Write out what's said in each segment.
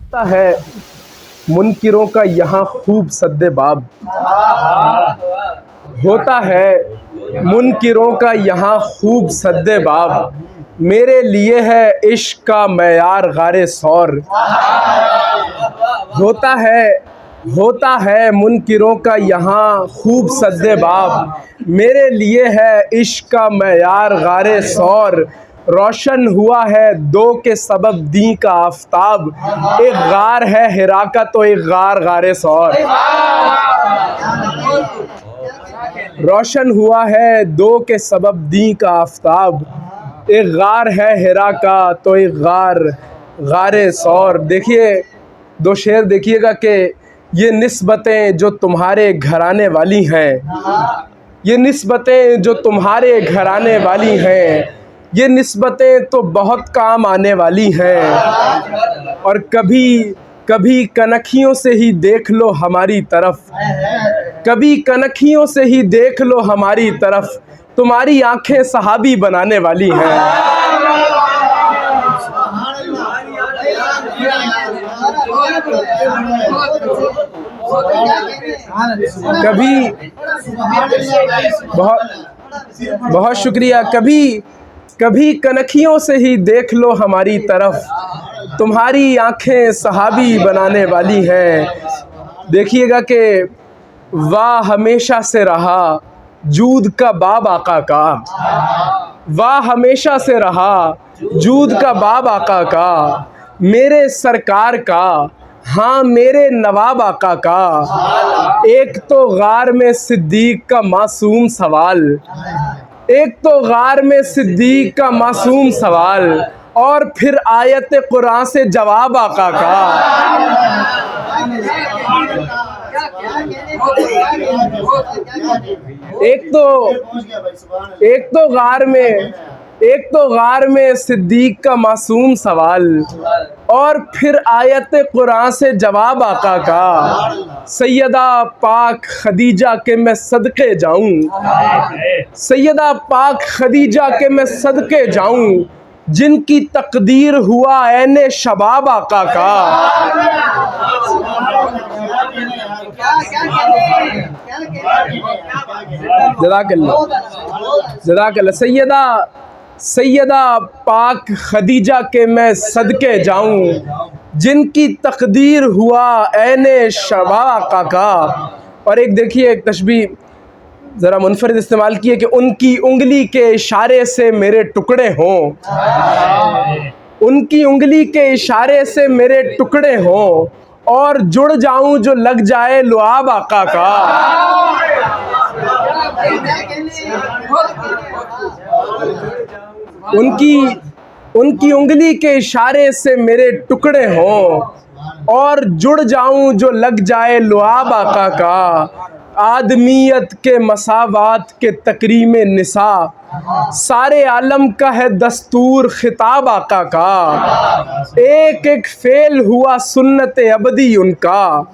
होता है मुनकिरों का यहाँ खूब सद्देबाब, होता है मुनकिरों का यहाँ खूब सद्देबाब। मेरे लिए है इश्क का मयार गारे सौर। होता है मुनकिरों का यहाँ खूब सद्देबाब। मेरे लिए है इश्क का मयार गारे सौर। रोशन हुआ है दो के सबब दी का आफताब। एक गार है हिरा का तो एक गार गारे सौर। रोशन हुआ है दो के सबब दी का आफताब। एक गार है हिरा का तो एक गार गारे सौर। देखिए दो शेर देखिएगा कि ये निस्बतें जो तुम्हारे घराने वाली हैं, ये निस्बतें जो तुम्हारे घराने वाली हैं, ये निस्बतें तो बहुत काम आने वाली हैं। और कभी कभी कनखियों से ही देख लो हमारी तरफ, कभी कनखियों से ही देख लो हमारी तरफ। तुम्हारी आंखें सहाबी बनाने वाली हैं। कभी बहुत शुक्रिया। कभी कनखियों से ही देख लो हमारी तरफ। तुम्हारी आंखें सहाबी बनाने वाली हैं। देखिएगा कि वाह हमेशा से रहा जूद का बाब आका का, वाह हमेशा से रहा जूद का बाब आका का। मेरे सरकार का, हाँ मेरे नवाब आका का। एक तो गार में सिद्दीक का मासूम सवाल, एक तो गार में सिद्दीक का मासूम सवाल, और फिर आयत कुरान से जवाब आका का। एक तो गार में सिद्दीक का मासूम सवाल, और फिर आयत कुरान से जवाब आका का। सैयदा पाक खदीजा के मैं सदके जाऊं, सैयदा पाक खदीजा के मैं सदके जाऊं, जिनकी तकदीर हुआ ऐने शबाब आका का। जज़ाकल्लाह। सैयदा पाक खदीजा के मैं सदके जाऊं, जिनकी तकदीर हुआ ऐने शबाब आका का। और एक देखिए एक तशबीह ज़रा मुनफरिद इस्तेमाल किए कि उनकी उंगली के इशारे से मेरे टुकड़े हों, उनकी उंगली के इशारे से मेरे टुकड़े हों, और जुड़ जाऊं जो लग जाए लुआब आका का। उनकी उंगली के इशारे से मेरे टुकड़े हों, और जुड़ जाऊं जो लग जाए लुआब आका का। आदमियत के मसावात के तकरीम निसा, सारे आलम का है दस्तूर खिताब आका का। एक एक फेल हुआ सुन्नत अबदी उनका,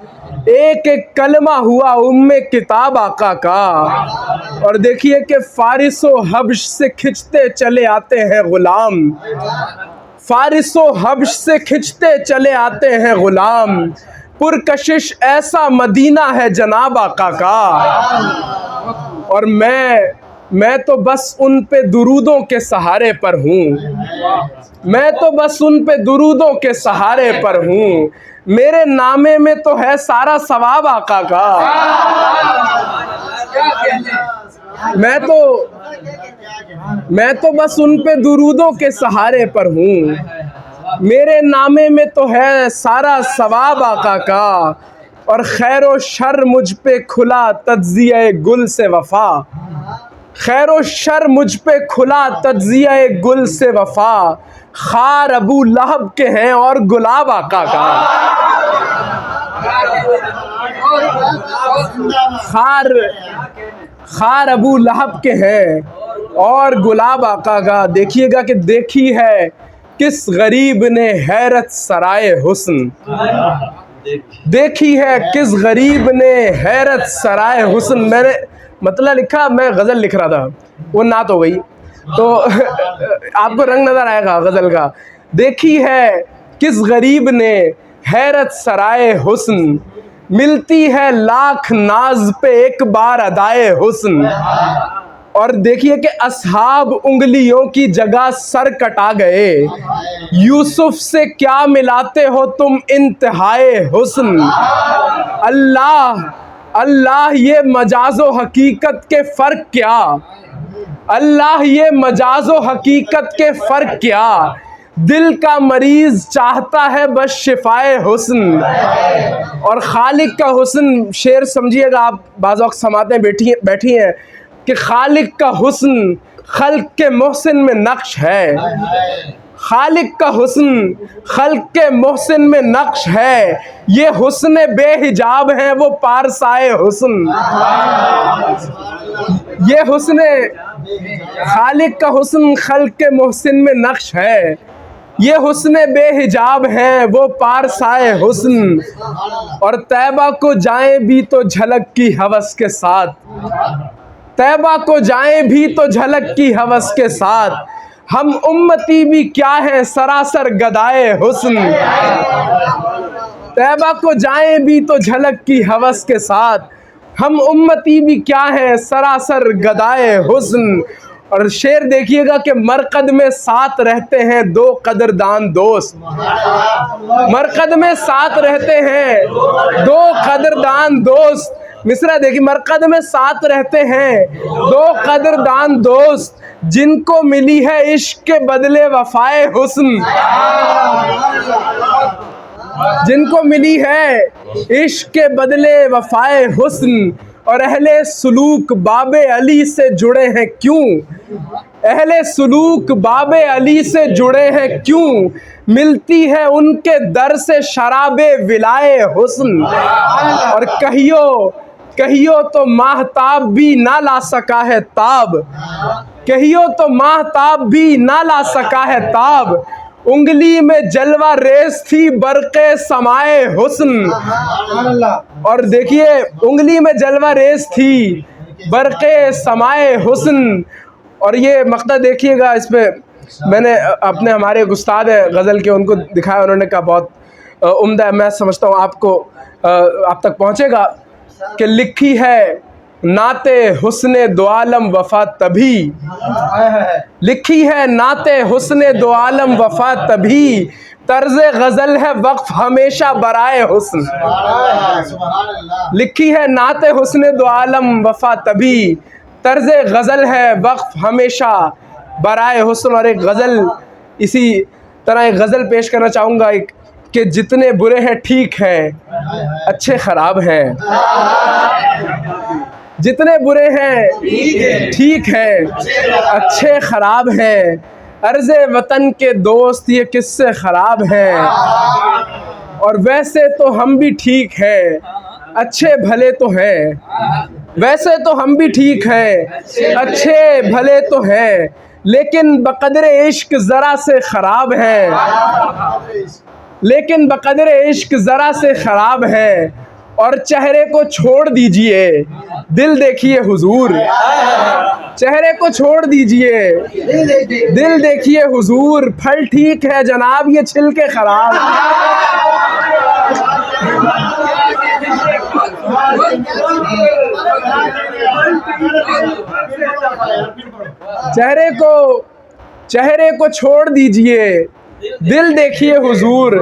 एक एक कलमा हुआ उम्मे किताब आका का। और देखिए कि फारिसो हब्श से खिंचते चले आते हैं गुलाम, फारिसो हब्श से खिंचते चले आते हैं गुलाम। पुरकशिश ऐसा मदीना है जनाब आका का। और मैं तो बस उन पे दुरूदों के सहारे पर हूँ, मैं तो बस उन पे दुरूदों के सहारे पर हूँ। मेरे नामे में तो है सारा सवाब आका का। मैं तो बस उन पे दुरूदों के सहारे पर हूँ। मेरे नामे में तो है सारा सवाब आका का। और खैरो शर मुझ पे खुला तज्जिया गुल से वफा, खैरो शर मुझ पे खुला तज्जिया गुल से वफा। खार अबू लहब के हैं और गुलाब आका का। खार अबू लहब के हैं और गुलाब आका का। देखिएगा कि देखी है किस गरीब ने हैरत सराय हुस्न, देखी है किस गरीब ने हैरत सराय हुस्न। मैंने मतलब लिखा, मैं गज़ल लिख रहा था, वो नात हो गई तो आपको रंग नज़र आएगा गज़ल का। देखी है किस गरीब ने हैरत सराय हुस्न, मिलती है लाख नाज पे एक बार अदाए हुस्न। और देखिए कि असहाब उंगलियों की जगह सर कटा गए, यूसुफ से क्या मिलाते हो तुम इंतहाए हुस्न। अल्लाह अल्लाह ये मजाजो हकीकत के फ़र्क क्या, अल्लाह ये मजाजो हकीकत के फ़र्क क्या, दिल का मरीज़ चाहता है बस शिफाए हुस्न। और खालिक का हुस्न, शेर समझिएगा आप, बाज़ वक़्त समातें बैठी हैं कि खालिक का हुस्न खल्क के मोहसिन में नक्श है, खालिक का हुस्न खल्क के मोहसिन में नक्श है, ये हुस्न बेहिजाब है वो पारसाए हुस्न। ये हुस्न खालिक का हुस्न खल्क के मोहसिन में नक्श है, ये हुस्न बेहिजाब है वो पारसाए हुस्न। और तैबा को जाएं भी तो झलक की हवस के साथ, तैबा को जाएं भी तो झलक की हवस के साथ, हम उम्मती भी क्या हैं सरासर गदाए हुस्न। तैबा को जाएं भी तो झलक की हवस के साथ, हम उम्मती भी क्या हैं सरासर गदाए हुस्न। और शेर देखिएगा कि मरकद में साथ रहते हैं दो कदरदान दोस्त, मरकद में साथ रहते हैं दो कदरदान दोस्त। मिसरा देखिए, मरकद में साथ रहते हैं दो कदरदान दोस्त, जिनको मिली है इश्क के बदले वफाए हुस्न, जिनको मिली है इश्क के बदले वफाए हुस्न। और अहले सुलूक बाबे अली से जुड़े हैं क्यों, अहले सुलूक बाबे अली से जुड़े हैं क्यों, मिलती है उनके दर से शराबे विलाए हुस्न। और कहियो तो माहताब भी ना ला सका है ताब, कहियो तो माहताब भी ना ला सका है ताब, उंगली में जलवा रेस थी बरक़े समाए हुस्न। और देखिए, उंगली में जलवा रेस थी बरक़े समाए हुस्न। और ये मक़ता देखिएगा, इस पर मैंने अपने हमारे एक उस्ताद है गज़ल के, उनको दिखाया, उन्होंने कहा बहुत उम्दा है, मैं समझता हूँ आपको आप तक पहुँचेगा। कि लिखी है नाते हुस्ने दो आलम वफ़ा तभी, लिखी है नाते हुस्ने दो आलम वफ़ा तभी, तर्ज़े गज़ल है वक्फ हमेशा बराए हुस्न। लिखी है नाते हुस्ने दो आलम वफ़ा तभी, तर्ज़े गज़ल है वक्फ हमेशा बराए हुस्न। और एक गज़ल, इसी तरह एक गज़ल पेश करना चाहूँगा, एक कि जितने बुरे हैं ठीक हैं, अच्छे ख़राब हैं, जितने बुरे हैं ठीक हैं, अच्छे ख़राब हैं, अर्ज़े वतन के दोस्त ये किससे ख़राब हैं। और वैसे तो हम भी ठीक हैं, अच्छे भले तो हैं, वैसे तो हम भी ठीक हैं, अच्छे भले तो हैं, लेकिन बक़द्रे इश्क ज़रा से ख़राब हैं, लेकिन बक़द्रे इश्क ज़रा से ख़राब है। और चेहरे को छोड़ दीजिए दिल देखिए हुजूर, चेहरे को छोड़ दीजिए दिल देखिए हुजूर, फल ठीक है जनाब ये छिलके ख़राब। चेहरे को छोड़ दीजिए दिल देखिए हुजूर,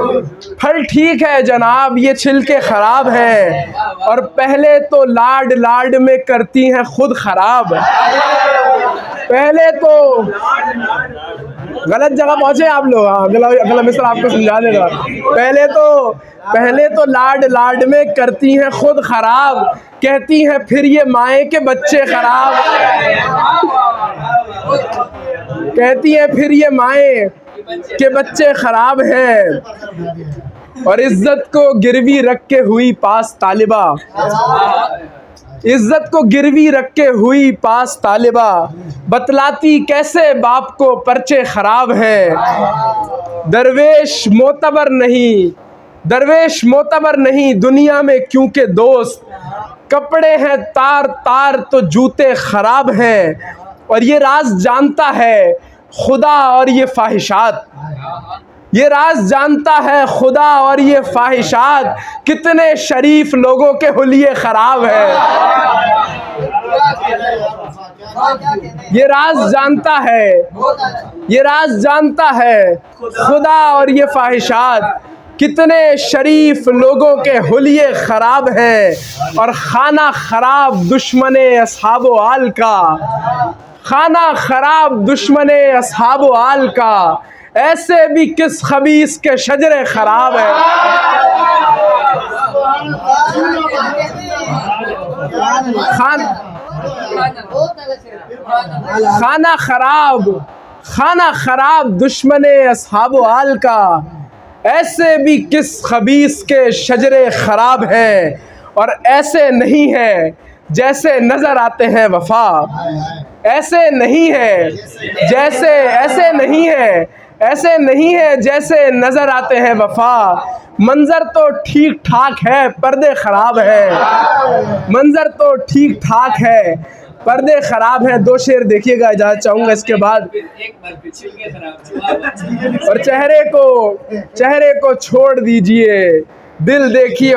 फल ठीक है जनाब ये छिलके ख़राब हैं। और पहले तो लाड लाड में करती हैं खुद ख़राब, पहले तो गलत जगह पहुँचे आप लोग, अगला मिसल आपको समझा देगा। पहले तो लाड लाड में करती हैं खुद ख़राब, कहती हैं फिर ये माए के बच्चे ख़राब, कहती हैं फिर ये माए के बच्चे ख़राब हैं। और इज़्ज़त को गिरवी रख के हुई पास तालिबा, इज़्ज़त को गिरवी रख के हुई पास तालिबा, बतलाती कैसे बाप को पर्चे ख़राब हैं। दरवेश मोतबर नहीं दुनिया में क्योंकि दोस्त, कपड़े हैं तार तार तो जूते ख़राब हैं। और ये राज जानता है खुदा और ये ख्वाहिशात, ये राज जानता है खुदा और ये ख्वाहिशात कितने शरीफ लोगों के हुलिये खराब है। ये राज जानता है, ये राज जानता है खुदा और ये ख्वाहिशात कितने शरीफ लोगों के हुलिये खराब हैं। और खाना खराब दुश्मने अस्हाबो आल का, खाना खराब दुश्मने अस्हाबो आल का, ऐसे भी किस खबीस के शजरे खराब है। खाना खराब दुश्मने अस्हाबो आल का, ऐसे भी किस खबीस के शजरे खराब हैं। और ऐसे नहीं है जैसे नजर आते हैं वफा, ऐसे नहीं है जैसे, ऐसे नहीं है, ऐसे नहीं है जैसे नजर आते हैं वफा। मंजर तो ठीक ठाक है पर्दे खराब है, मंजर तो ठीक ठाक है पर्दे खराब हैं। दो शेर देखिएगा, इजाज़त चाहूँगा इसके बाद। और चेहरे को छोड़ दीजिए, दिल देखिए।